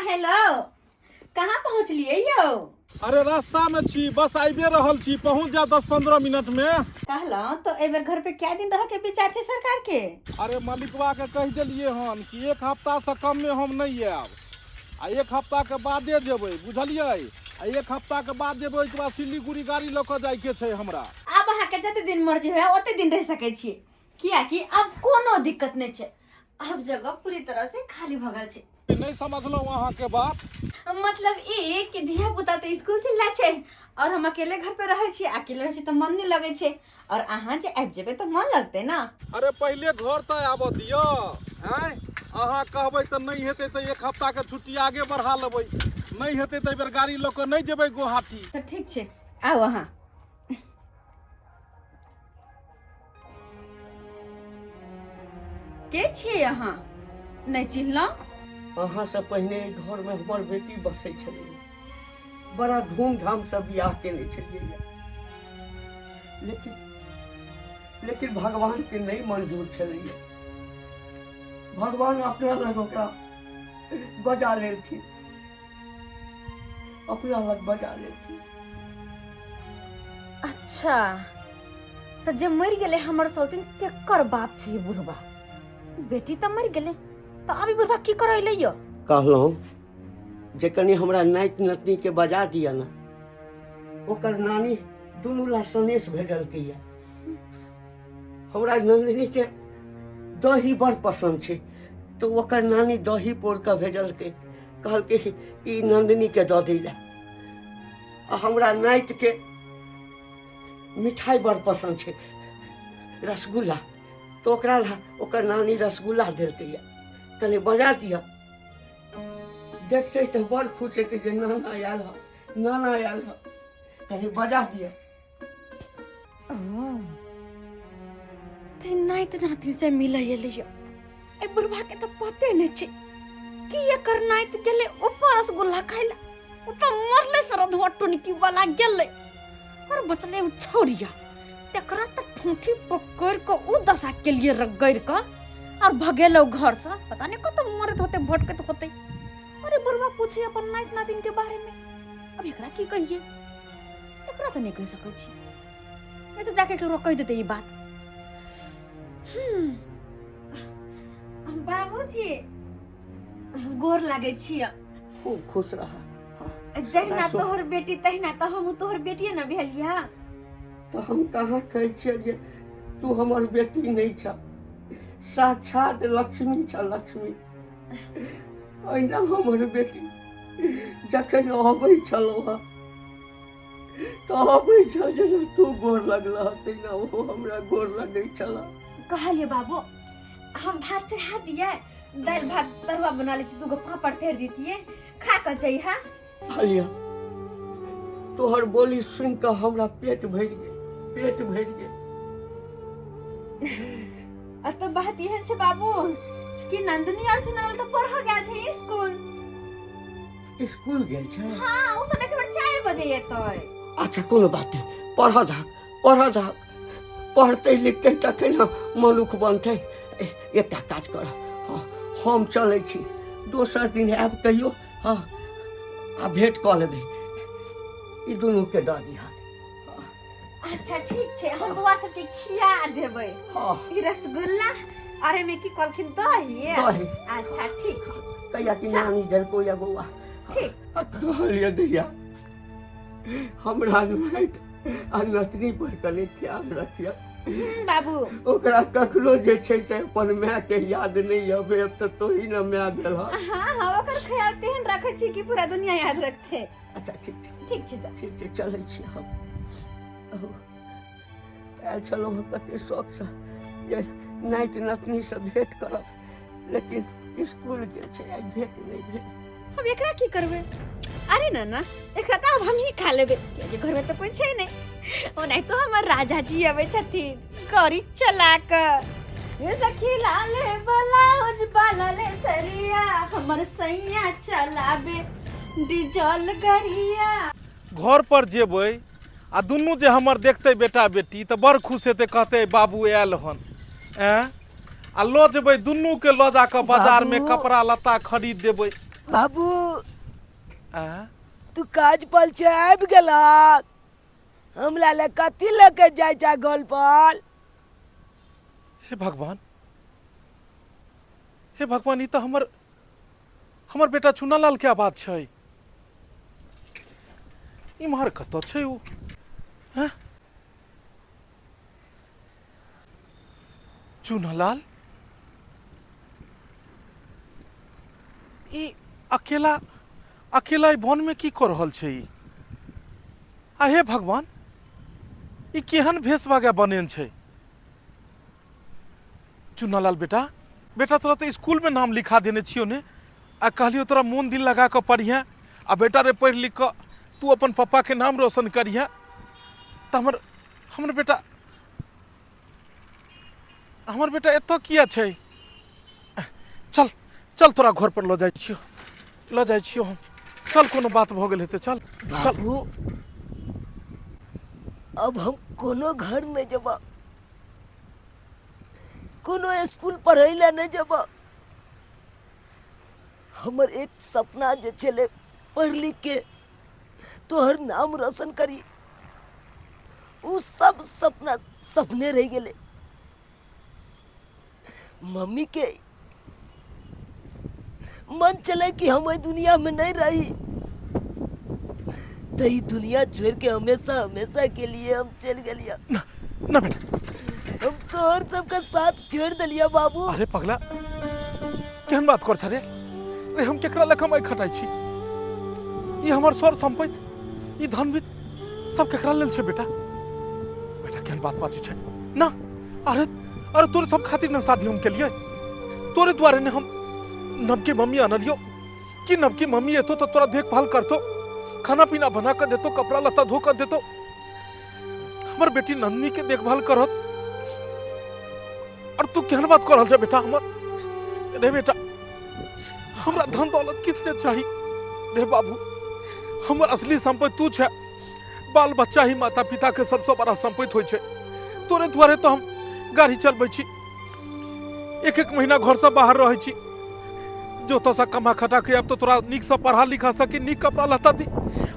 Hello कहाँ पहुँचलिए यो? अरे रास्ता में छी, बस आइबे रहल छी, पहुंच जा 10-15 मिनट में। कहलौं तो एबर घर पे क्या दिन रह के विचार छे सरकार के? अरे मालिकवा के कह दिलिए हन कि 1 हफ्ता से कम में हम नहीं आब, आ 1 हफ्ता के बादे जेबै, बुझलिए? आ 1 हफ्ता के बाद जेबै, ओइके बाद सिलीगुड़ी गाड़ी ल के जाय के छै हमरा। अब अहाँ के जते दिन मर्जी होय ओते दिन रह सकै छिए, किया कि अब कोनो दिक्कत नहीं छे। अब जगह पूरी तरह से खाली भ गेल छे। नहीं समझलौं अहाँ के बात? मतलब ई कि धिया पुता तो स्कूल चल जाय छे और हम अकेले घर पे रहे छी, अकेले रहे छी तो मन नहीं लगे छे, और अहाँ जे आबि जेबे तो मन लगते ना। अरे पहले घर तक आबऽ दियो, हैं? अहाँ कहबै त नहीं हेतै त 1 हफ्ता के छुट्टी आगे बढ़ा लेबै, नहीं हेतै त एबर गाड़ी ल के नहीं जेबै गुवाहाटी। तो ठीक छे, आओ अहाँ। के छिए अहाँ? नहीं चिन्हलौं? अहाँ से पहिने घर में हमर बेटी बसै छलै, बड़ा धूमधाम से बियाह केने छलियै, लेकिन भगवान के नहीं मंजूर छलै। भगवान अपना लग ओकरा बजा लेलखिन, अपना लग बजा लेलखिन। अच्छा तो जब मर गेले हमर सौतिन तेकर बाप छे बुढ़बा, बेटी तो मर गेले तो अभी बुढ़बा की करैले यो? कहलौं जे कनी हमरा नाति नतनी के बजा दिया ना, ओकर नानी दुनू ला सनेश भेजलकै या। हमरा नंदिनी के दही बड़ पसंद छे, तो ओकर नानी दही पोर के भेजलकै, कहलकै ई नंदिनी के दऽ दै ला। आ हमरा नाति के मिठाई बड़ पसंद छे, रसगुल्ला, तो ओकरा ला ओकर नानी रसगुल्ला देलकै या, कनी बजा दिया। देखते तो बड़ खुश हेतै कि नाना आयल ह, नाना आयल ह, कनी बजा दिया। ते नाइत नाती से मिले लियो, ए बुढ़बा के तो पते नहीं छे कि एकर नाइत गेले ऊपर रसगुल्ला खाइला, उ तो मरले सरधवा टुनकी वाला गेले, और बचले उ छोरिया, तेकरा त ठूठी पकड़ के उ दशा के लिए रगड़ के और भगेलो घर से। पता नहीं कत मरत होते, भटकत होते। अरे बुढ़बा पूछे अपन नाइत नातिन के बारे में, अब एकरा की कहिए? एकरा तो नहीं कह सकै छी, ये तो जाके केकरो कह देते ई बात। बाबूजी गोर लागे छिया। खूब खुश रहा। जहिना तोहर बेटी तहिना तो हम तोहर बेटिए न भेलिया। तो हम कहाँ कहै छियै जे तू हमर बेटी नहीं छ, साक्षात लक्ष्मी छ, लक्ष्मी। अहिना हमर बेटी जखन अबै छलौ ह तो अबै छल जेना तू गोर लगलह, तहिना ओ हमरा गोर लगै छल। कहलिए बाबू हम भात चढ़ा दिए, दाल भात तरुआ बना लेती, दूगो पापड़ तैर देतिए, खा कर जइहा। कहलिया तोहर बोली सुन के हमरा पेट भरि गेल, पेट भरि गेल। तो बात यह छे बाबू कि नंदनी और सुनाल तो पढ़ गया छे स्कूल। स्कूल गेल छै? हां, उ समय के 4 बजे एतै। अच्छा कोनो बात नहीं, पढ़ धा, पढ़ते लिखते तखन मनुख बनते। एकटा काज कर, हम चलै छी, दोसर दिन आब कहियो, हाँ आ भेंट कऽ लेबै, ई दुनू के दऽ दिहा। अच्छा ठीक छे, हम बुआ सबके खिया देबै। हाँ ई रसगुल्ला अरे में की कहलखिन दही? अच्छा ठीक छे, कहिया कि नानी देलको या बौआ। ठीक कहलिए दैया हमरा नाति आ नतनी पर कने ख्याल रखिया बाबू। ओकरा कखनो जे छै से अपन माय के याद नहीं अबे, अब तो तोही न माय भेल। हां ओकर ख्याल तेहन रखे छी कि पूरा दुनिया याद रखते। अच्छा ठीक छै, ठीक छे, ठीक छै, चलै छी हम। आयल छलहुँ हँ कते शौक से जे नाति नतनी से भेंट करब, लेकिन स्कूल गेल छै, आइ भेंट नहीं भेल। हम एकरा की करबे? अरे नाना एकरा तो अब हम ही खा लेबे, क्योंकि घर में तो कोई छे नहीं। ओ नहीं तो हमर राजा जी आवे छथिन गाड़ी चला के, ये सखी लाले ब्लाउज बालले सरिया, हमर सैया चलाबे डीजल गरिया। घर पर जेबै आ दुनू जे हमर देखते बेटा बेटी तो बड़ खुश हेतै, कहते बाबू आयल हन। आ लो जेबै दुनू के लो जाके बाजार में कपड़ा लत्ता खरीद देबै। बाबू आ? तू काज पल से आबि गेलक हमरा ले कथी लेके जाय छा गोल पल। हे भगवान, हे भगवान, ई तो हमर बेटा चुनालाल के आवाज छै। इम्हर कतऽ छै ओ? हैं? चुनालाल ई अकेला अकेला ई वन में की कर रहल छै ई? आ हे भगवान, ई केहन भेष भागा बनेन छै? चुनालाल बेटा, बेटा तोरा तो स्कूल में नाम लिखा देने छियो ने, आ कहलियो तोरा मोन दिल लगा कर पढ़िया, आ बेटा रे पढ़ लिख कर तू अपन पापा के नाम रोशन करिया। तो हमर बेटा एतो किया छै? चल चल तोरा घर पर लो जाय छियो हम। चल, कोनो बात भ गेल हेते, चल चल। बाबू अब हम कोनो घर में जब कोनो स्कूल पढ़े ला नहीं जब, हमर एक सपना जे चले पढ़ लिख के तोहर नाम रोशन करी, उ सब सपना सपने रह गेले। मम्मी के मन चले कि हम इस दुनिया में नहीं रही, तो ये दुनिया छोड़ के हमेशा हमेशा के लिए हम चल गलिया। ना बेटा, हम तो और सबका साथ छोड़ दिलिया बाबू। अरे पगला, केहन बात कर छे रे? हम केकरा ले कमाई खटाई छी? ई हमर स्वर संपत्ति, ई धन भी सब केकरा लेल छे बेटा? बेटा केहन बात बाजी छे ना? अरे तोरे सब खातिर ना शादी हम के लिए, तोरे द्वारे ने हम नबकी मम्मी आनलियो कि नबकी मम्मी एतो तो तोरा देखभाल करतो, खाना पीना बना कर देतो, कपड़ा लत्ता धो कर देतो, हमर बेटी नंदनी के देखभाल करत। और तू केहन बात कर रहल छे बेटा? रे बेटा, हमरा धन दौलत किसने चाहिए रे बाबू? हमर असली संपत्ति तू छे। बाल बच्चा ही माता पिता के सबसे बड़ा संपत्ति होय छे। तोरे द्वारे तो हम गाड़ी चलबै छी, एक महीना घर से बाहर रहे छी, जो तो सा कमा खटा के अब तो तोरा नीक से पढ़ा लिखा सकी, नीक कपड़ा लत्ता दी,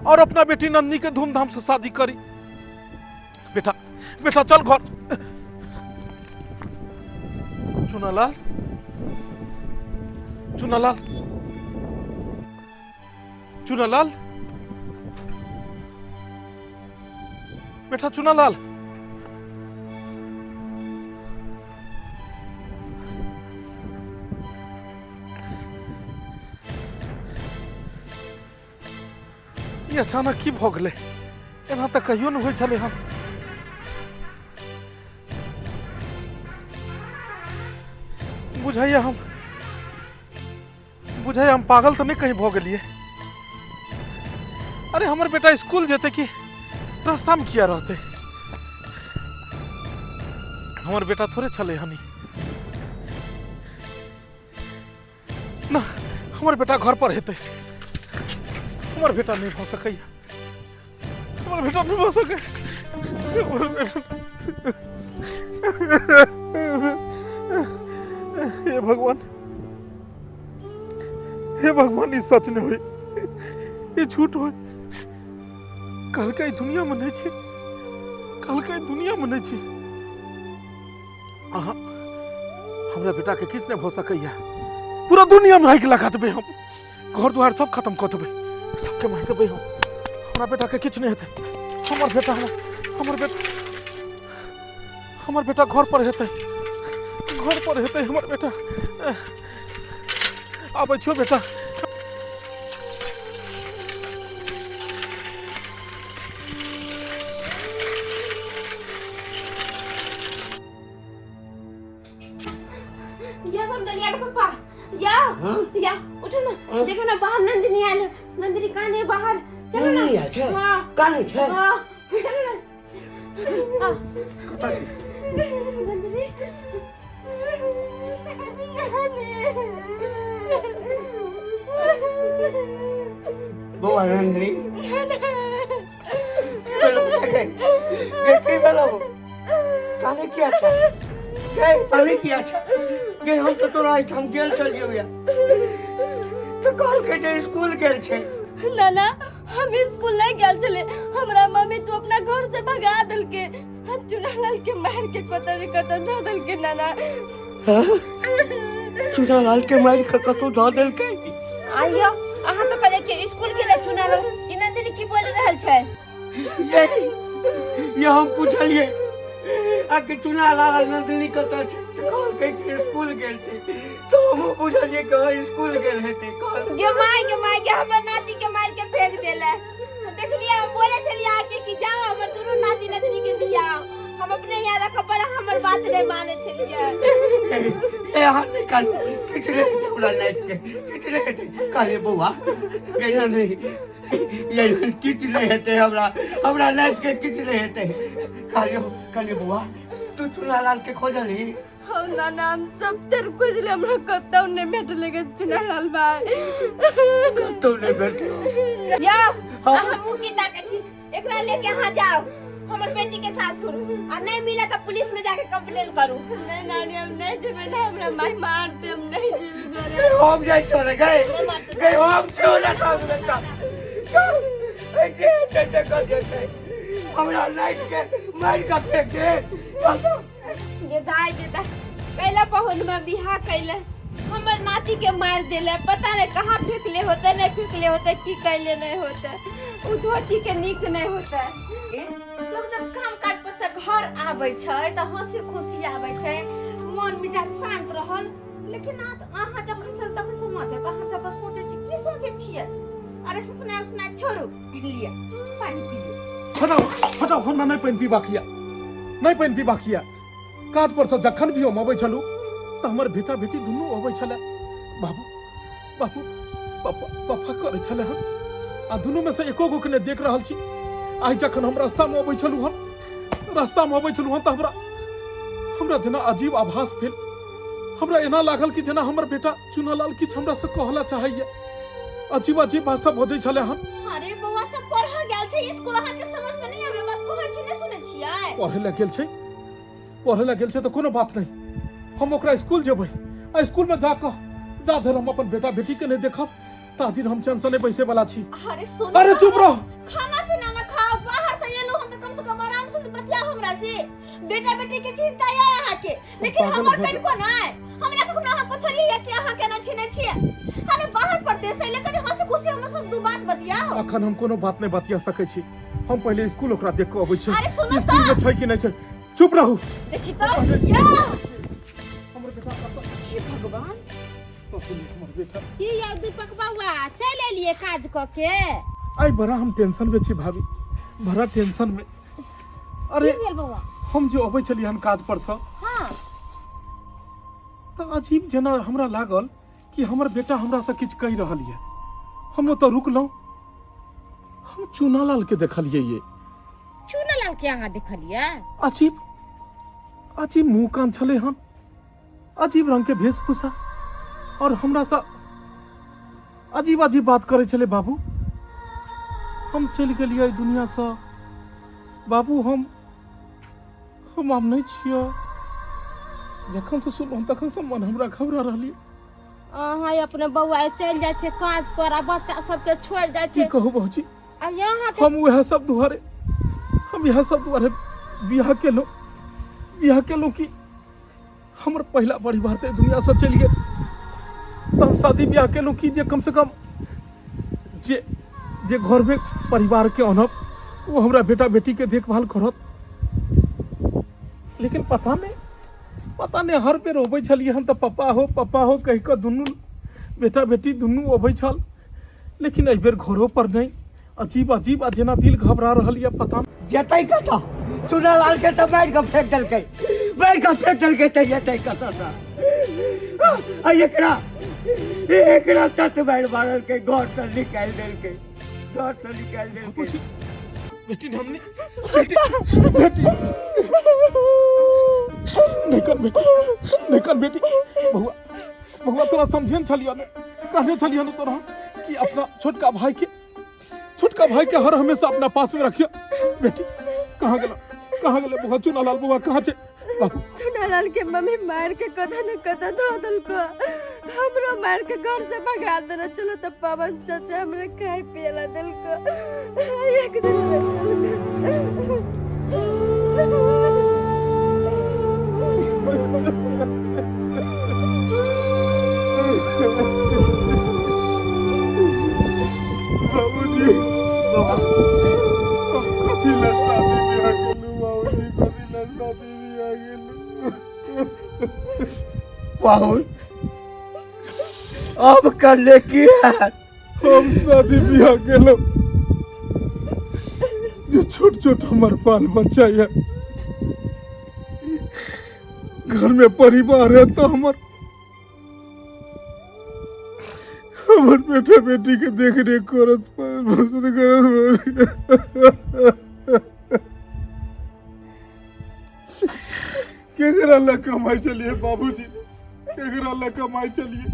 और अपना बेटी नंदनी के धूमधाम से शादी करी। बेटा बेटा चल घर। चुनालाल, चुनालाल, चुनालाल, बेटा चुनालाल। ये अचानक की भ गेलै? एना तऽ कहियो नहि होइ छलै हन। बुझाइए हम पागल तो नहीं कहीं भ गेलिए। अरे हमर बेटा स्कूल जेते कि रास्ता में किया रहते? हमर बेटा थोड़े छले हनी ना, हमर बेटा घर पर हेते। हमर बेटा नहीं भ सकै, हमर बेटा नहीं भ सकै, हमर बेटा। हे भगवान, हे भगवान, ई सच नहीं हुई, ये झूठ हुई। कल का दुनिया में नहीं छी, कल का दुनिया में नहीं छी। अहाँ हमरा बेटा के किछ नहीं भ सकैया। पूरा दुनिया में आगि लगा देबै हम, घर द्वार सब खत्म कर देबै, सबके मार देबै हम। हमरा बेटा के किछ नहीं हेतै। हमर बेटा घर पर हेतै, घर पर हेतै हमर बेटा। आबै छियो बेटा। या समझलिया के पापा, या उठो ना, देखो ना बाहर नंदिनी आयल है। नंदिनी कहाँ है? बाहर चलो ना। नंदिनी आयल छै? हाँ कहाँ है छै? हाँ चलो ना। कतऽ छै? नंदिनी बौआ नंदिनी की भेलो? काने किया छै? गे पानी किया छै? गे हम तो तोरा एहिठाम गेल छलियौ या, तो कहल के जे स्कूल गेल छे। नाना हम स्कूल नहीं गेल चले, हमरा मम्मी तो अपना घर से भगा दिल के, चुनालाल के मार के कतरी कतर धो दिल के नाना। चुनालाल के मार के कतो धो दिल के। आइयो अहाँ तो कहले के स्कूल के चुनालाल ई नंदिनी की बोल रहल छै। ये हम पूछलिए आके चुनालाल नंदिनी कतो छे, कहल के स्कूल गेल छे, तो हम पूछलिए कि स्कूल गेल हेते। कहल गे माय के हमर नाती के मार के फेंक देले। देखलिए हम बोले छलिए आके कि जाओ हमर दोनों नाती नतनी के लियाओ, हम अपने यहाँ रख पर हमर बात नहीं माने छलिए। ए हां निकाल किचरे हमरा नाइट के किचरे हेते। कहले बौआ गेना नहीं ये किचरे हेते, हमरा नाइट के किचरे हेते। कहले बौआ तू चुनालाल के खोजली। हो नाना हम सब तेर खोजले, हमरा कतौ नहीं भेटले के चुनालाल भाई, कतौ नहीं भेटले। या हम की ताके छी एकरा लेके यहां जाओ हमर बेटी के सासुर, आ नहीं मिला तो पुलिस में जाके कंप्लेन करू। नहीं नानी हम नहीं जेबे ना, हमरा माई मार दे, हम नहीं जेबे घरे। हम जाई छोरे गए हम छोरे काम बेटा ए जे कर देते हमरा नाइट के मार के फेंक दे। ये दाई कैला पहुन में बिहा कैले हमर नाती के मार देले, पता नहीं कहाँ फेंकले होते, नहीं फेंकले होते, की कैले नहीं होते, उ धोती के निक नहीं होता। लोग जब काम काज पर से घर आबै छै त हंसी खुशी आबै छै, मन मिजाज शांत रहल। लेकिन अहाँ जखन चल तखन से माथे पर हाथ पर सोचे छी, की सोचे छियै? अरे सुना छोड़ू, लिया पानी पियो। हटाओ हमरा नहीं पानी पीबा किया। काज पर से जखन भी हम अबै छलू त हमर बेटा बेटी दुनू अबै छले, बाबू पापा करे छले हम, आ दुनू में से एको गो के देख रहल छी। आई जखन हम रास्ता में अबै छलू हम त हमरा जेना अजीब आभास भेल। हमरा एना लागल कि जेना हमर बेटा चुनालाल किछ हमरा से कहला चाहैया। अजीब भाषा बजै छले हम। अरे बौआ सब पढ़ गेल छै स्कूल, अहाँ के समझ में नहीं आवे, बात कहै छी नहीं सुनै छियै। पढ़े ला गेल छै तो कोनो बात नहीं, हम ओकरा स्कूल जेबै, आ स्कूल में जा धर हम अपन बेटा बेटी के नहीं देखब ता दिन हम टेंशन नहीं बैसे वाला छी। अरे सुन, अरे चुप रहो, खाना पीना ना खाओ, बाहर से एलो हम तो कम से कम आराम से बतिया हमरा से। बेटा बेटी के चिंता है अहाँ के, लेकिन हमर कनको नहीं, हमरा कखनो अहाँ पूछलिए कि अहाँ केना छिने छियै। अरे बाहर परदेश है, लेकिन हंसी खुशी हमरा से दू बात बतियाओ। अखन हम कोनो बात नहीं बतिया सकै छी, हम पहले स्कूल ओकरा देख के अबै छी। अरे सुनो स्कूल में छै कि नहीं छै, चुप रहू। देखी तो या हमर बेटा हे भगवान, हमर बेटा की यौ दीपक बउआ चल एलिए काज क के? आई बड़ा हम टेंशन में छी भाभी, बड़ा टेंशन में। अरे की भेल बउआ? हम जो अबै छलिए हन काज पर से, हां तो अजीब जना हमरा लागल कि हमर बेटा हमरा से किछ कहि रहल ये। हम तो रुकलौ, हम चुनालाल के देखलिए। ये चुनालाल के अहाँ देखलिए? अजीब मुंह कान छले हन, अजीब रंग के वेशभूषा, और हमरा सा अजीब बात करे छले। बाबू हम चल गेलिए दुनिया से, बाबू हम आब नहीं छियै। जखन से सुनलहुँ तखन से मन हमरा घबरा रहलिए। अहाँ अपने बउआ चल जाय छै काज पर, आ बच्चा सबके छोड़ जाय की छै। कहू बहूजी, आ यहाँ हम यह सब दुआरे बियाह केलहुँ कि हमर पहला परिवार ते दुनिया से चल गेल। तो हम शादी ब्याह केलहुँ कि जे कम से कम जे घर में परिवार के अनब वो हमरा बेटा बेटी के देखभाल करत। लेकिन पता नहीं हर बेर अबै छलिए हन तो पप्पा हो कहि के दुनू बेटा बेटी दुनू अबै छल, लेकिन एहि बेर घरों पर नहीं। अजीब जेना दिल घबरा रहल ये। पता जतै कतऽ चुनालाल के तो मार के फेंक देलकै तो जतै कतऽ सा। आ एकरा तत मारल के घर से निकाल देलकै। बेटी हमने बेटी निकल बेटी। बहुआ तोरा समझेन छलियो ने, कहने छलियो ने तोरा कि अपना छोटका भाई के हर हमेशा अपना पास में रखियो। बेटी कहाँ गेलो बुआ? चुनालाल बुआ कहाँ छे? बाबू चुनालाल के मम्मी मार के कथा न कथा धो दल को, हमरा मार के घर से भगा देना। चलो तो पवन चाचा हमरा खाए पियला दिल को एक बाबूजी कथी ला शादी बियाह गेलू बाबूजी, कथी ला शादी बियाह गेलू? पाहुन अब करने की है। हम शादी बियाह गेलो, जो छोट छोट हमार बाल बच्चा है, घर में परिवार है, तो हमार बेटा बेटी के देख रेख करत केकरा ला कमाई चलिए बाबूजी, केकरा ला कमाई चलिए।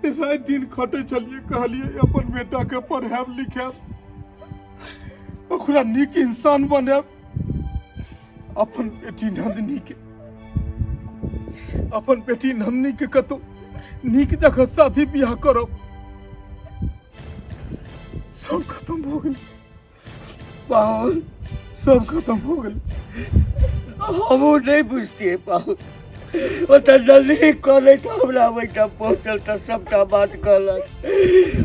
रात दिन खटे चलिए, कहलिए अपन बेटा के पढ़ाब लिखाब, ओकरा नीक इंसान बनाब, अपन बेटी नंदिनी के कतो नीक जगह शादी बियाह करब। सब खत्म हो गए पाहुन सब खत्म हो गए। हम नहीं बुझते पाहुन। वो तो जल्दी करे तो हमरा बेटा पहुंचल तो सबटा बात कहलक।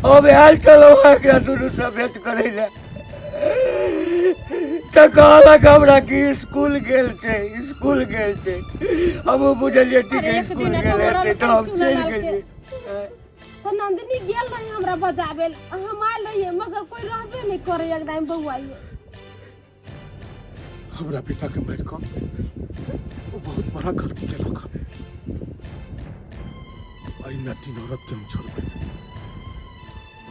अब आयल चलो एकरा दुनू से भेंट करे ले, तो कहलक हमरा कि स्कूल गेल छै। हम बुझलिए ठीक है स्कूल गेल हेतै, तो हम चल गेलिए। तो नंदिनी गेल रही हमरा बजाबे, हम आयल रहिए मगर कोई रहबे नहीं करे एकदम बउआइए। हमरा बेटा के मार कर वो बहुत बड़ा गलती केलक। आई नटी औरत के हम छोड़बे,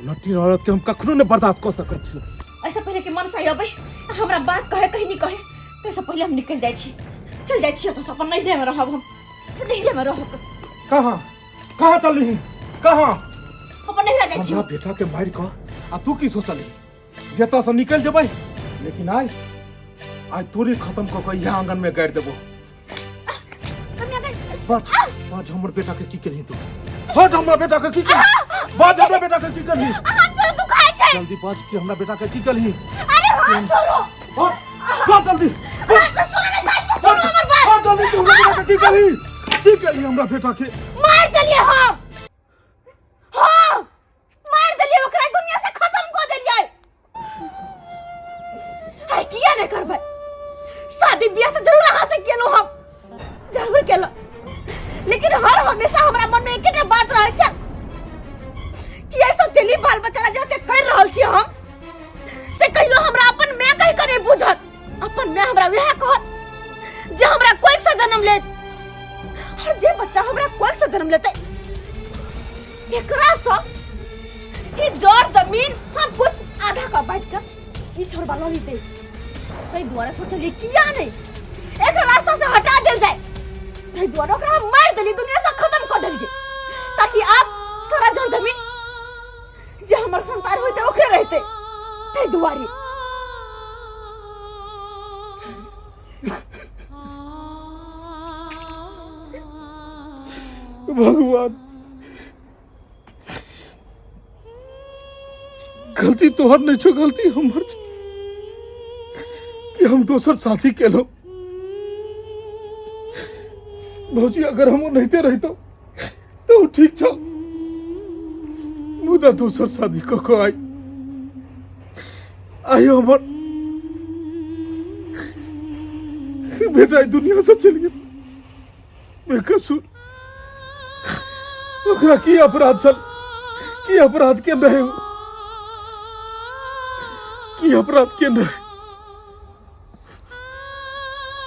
नटी औरत के हम कखनो नहीं बर्दाश्त कर सकत छी। ऐसा पहले कि मन सही अबे हमरा बात कहे कहीं नहीं कहे, तैसे पहले हम निकल जाए छी, चल जाए छी तो अपन नैहरे में रहब। हम नैहरे में रहब। कहाँ चली? कहाँ? अपन नैहरे जाए छी। हमरा बेटा के मार कर आ तू की सोचली जे तो से निकल जेबै, लेकिन आज तोरे खत्म क के यहाँ आंगन में गाड़ देबो। बाज हमर बेटा के की करही तू? हट हमरा बेटा के की करही? बाज हमरा बेटा के की करही? हाथ छोड़ो, तू खाए छै। जल्दी बाज के हमरा बेटा के की करही? अरे हाथ छोड़ो। बाज जल्दी। तो सुन ले, तो सुन हमर बात। बाज जल्दी, तू हमरा बेटा के की करही? की करही हमरा बेटा के? मार देलिए हम। हां मार देलिए, ओकरा दुनिया से खत्म कर देलिए। अरे किया नहीं करबै? शादी बियाह तो जरूर अहाँ से केलो, हम जरूर केलो, लेकिन हर हमेशा हमरा मन में एकटा बात रहे छै कि ऐसा दिली बाल बच्चा जाके कर रहल छी हम से कहियो हमरा अपन माय कहि करे बुझत। अपन माय हमरा वह कहत जे हमरा कोई से जन्म ले, और जे बच्चा हमरा कोई से जन्म लेते एकरा सब ई जोर जमीन सब कुछ आधा का बांट कर ई छोड़वा लो लीते। तै द्वारा सोचलिए किया नहीं एक रास्ता से हटा देल जाए, तै द्वारा ओकरा मार देली, दुनिया से खत्म कर देली, ताकि आप सारा जोर जमीन जे हमर संतान होते ओकरे रहते। तै दुआरी भगवान, गलती तोहर नहीं छो, गलती हमर छ कि हम दोसर साथी केलो। भौजी अगर हम नहींते रहितो तो ठीक छ, मुदा दोसर शादी क आई हमर बेटा दुनिया से चल गया बेकसूर। ओकरा की अपराध छल, की अपराध के रहे हो, की अपराध के रहे?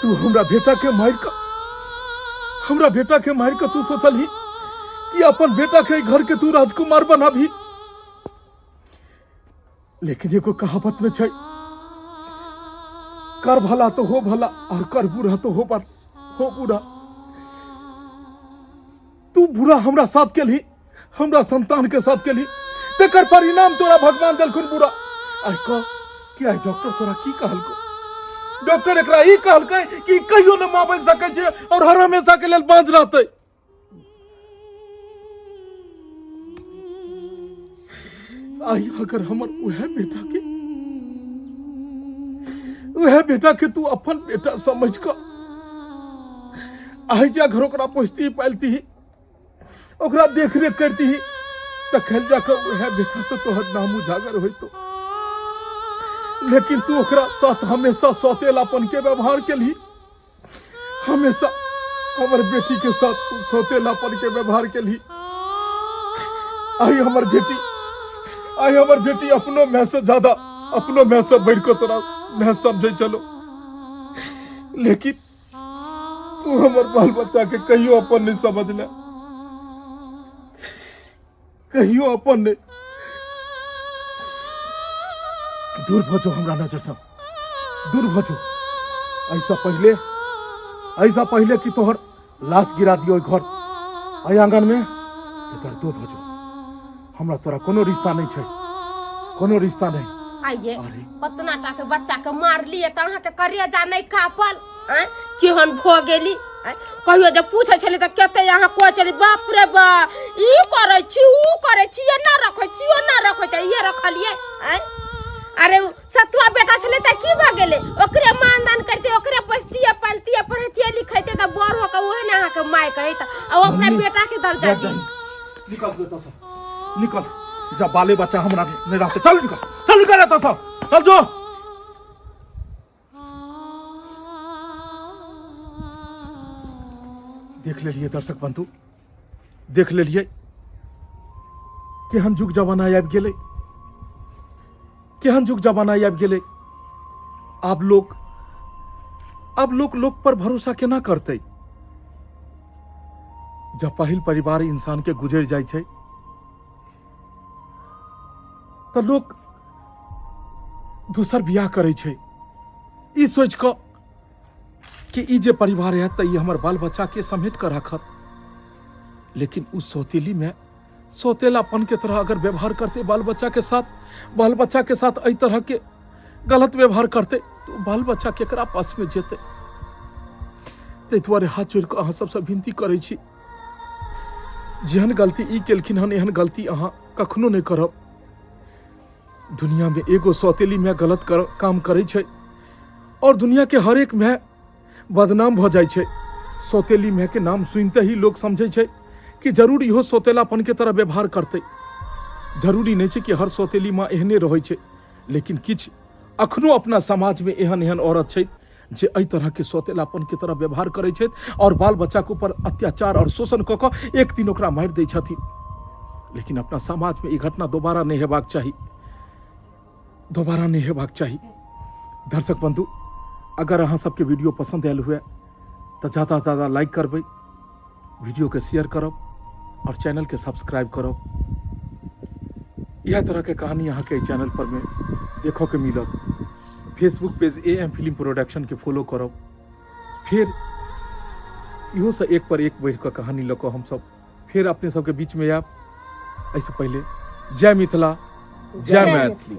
तू हमरा बेटा के मार का तू सोचलही कि अपन बेटा के घर के तू राजकुमार बनाभी। लेकिन एगो कहावत में छै, कर भला तो हो भला और कर बुरा तो हो बुरा। तू बुरा हमरा साथ केलही, हमरा संतान के साथ केलही, तेकर परिणाम तोरा भगवान देलखुन बुरा। आई कह कि आई डॉक्टर तोरा की कहलको? डॉक्टर एकरा ई कहलकै कि कहियो न मां बन सकै छै और हर हमेशा के लेल बाँझ रहतै। आई अगर हमर वह बेटा के तू अपन बेटा समझ कर आई जा घर ओकरा पोसती पालती ही ओकरा देख रेख करती ही तो कल जाकर वह बेटा से तोहर नाम उजागर हो तो। लेकिन तू ओकरा साथ हमेशा सौतेलापन के व्यवहार के लिए हमेशा हमर बेटी के साथ तू सौतेलापन के व्यवहार के लिए आई हमर बेटी अपनों में से ज्यादा अपनों में से बढ़ कर तोरा मैं समझे चलो। लेकिन तू हमर बाल बच्चा के कहियो अपन नहीं समझ ले, कहियो अपन नहीं। दूर भजो हमरा नजर से, दूर भजो। ऐसा पहले कि तोहर लाश गिरा दियो घर आई आंगन में इधर दूर भजो। हमरा तोरा कोनो रिश्ता नहीं छै, कोनो रिश्ता नहीं। आइए पतना टा के बच्चा के मार लिए त अहाँ के करेजा नहीं कापल केहन भ गेली। कहियो जब पूछे छले त कते यहाँ कोइ चली बाप रे बा ई करे छी ऊ करे छी एना रखै छी ओना रखै छी ये रखलिए। अरे सतुआ बेटा छले त की भ गेले ओकरे मानदान करते ओकरे पछतिए पालतिए पढ़तिए लिखैते त बड़ हो के ओहे ने अहाँ के माय कहै त अब अपना बेटा के दर्जा दी। निकल दे तो सब निकल जा, बाले बच्चा हमरा नहीं रहते। चल निकल तो सब चल जो। देख ले लिए दर्शक बंधु, देख ले लिए केहन जुग जमाना आबि गेलै, केहन जुग जमाना आबि गेलै। अब लोग पर भरोसा केना करते। जब पहिल परिवार इंसान के गुजर जाय छै तो लोग दोसर बियाह करे छै ई सोच क कि ई जे परिवार है तो ये हमर बाल बच्चा के समेट कर रखत। लेकिन उस सौतेली में सौतेलापन के तरह अगर व्यवहार करते बाल बच्चा के साथ एहि तरह के गलत व्यवहार करते तो बाल बच्चा केकरा पास में जेते। ताहि दुआरे हाथ जोड़ कऽ अहाँ सबसे विनती करै छी, जेहन गलती ई केलखिन हन एहन गलती अहाँ कखनो नहीं करब। दुनिया में एगो सौतेली में गलत काम करे छै और दुनिया के हर एक में बदनाम भ जाय छै। सौतेली में के नाम सुनते ही लोग समझे छै कि जरूर इहो सौतेलापन के तरह व्यवहार करते। जरूरी नहीं छै कि हर सौतेली माँ एहने रहै छै, लेकिन किछ अखनो अपना समाज में एहन औरत छै जे एहि तरह के सौतेलापन के तरह व्यवहार करे छै और बाल बच्चा के ऊपर अत्याचार और शोषण क के एक दिन ओकरा मारि दै छथिन। लेकिन अपना समाज में ई घटना दोबारा नहीं हेबाक चाही, दर्शक बंधु अगर अहाँ सबके वीडियो पसंद आयल हुए तो ज़्यादा से ज़्यादा लाइक करबै, वीडियो के शेयर करब और चैनल के सब्सक्राइब करब। यह तरह के कहानी यहाँ के चैनल पर में देखो के मिलत। Facebook page AM film production के फॉलो करब। फिर इहो से एक पर एक बढ़ कर कहानी लको हम सब फिर अपने सबके बीच में आब। ऐसे पहले जय मिथिला, जय मैथिली।